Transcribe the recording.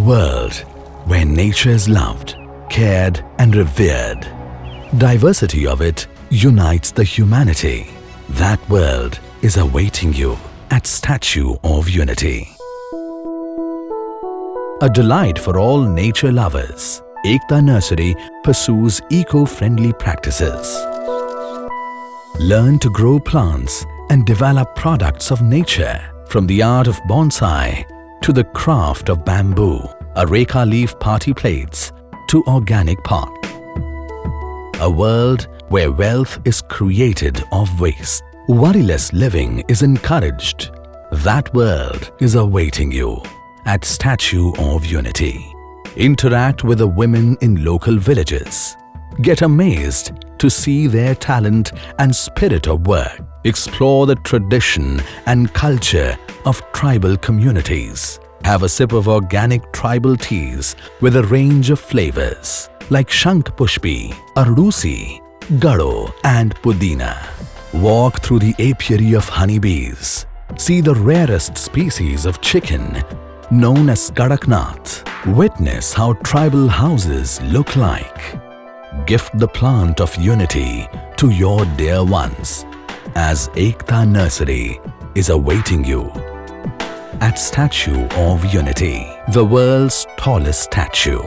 world where nature is loved, cared and revered. Diversity of it unites the humanity. That world is awaiting you at Statue of Unity. A delight for all nature lovers, Ekta Nursery pursues eco-friendly practices. Learn to grow plants and develop products of nature, from the art of bonsai to the craft of bamboo, areca leaf party plates to organic pot. A world where wealth is created of waste. Worryless living is encouraged. That world is awaiting you at Statue of Unity. Interact with the women in local villages. Get amazed to see their talent and spirit of work. Explore the tradition and culture of tribal communities. Have a sip of organic tribal teas with a range of flavors like Shank Pushpi, Ardusi, Gado and Pudina. Walk through the apiary of honeybees. See the rarest species of chicken known as Kadaknath. Witness how tribal houses look like. Gift the plant of unity to your dear ones, as Ekta Nursery is awaiting you at Statue of Unity, the world's tallest statue.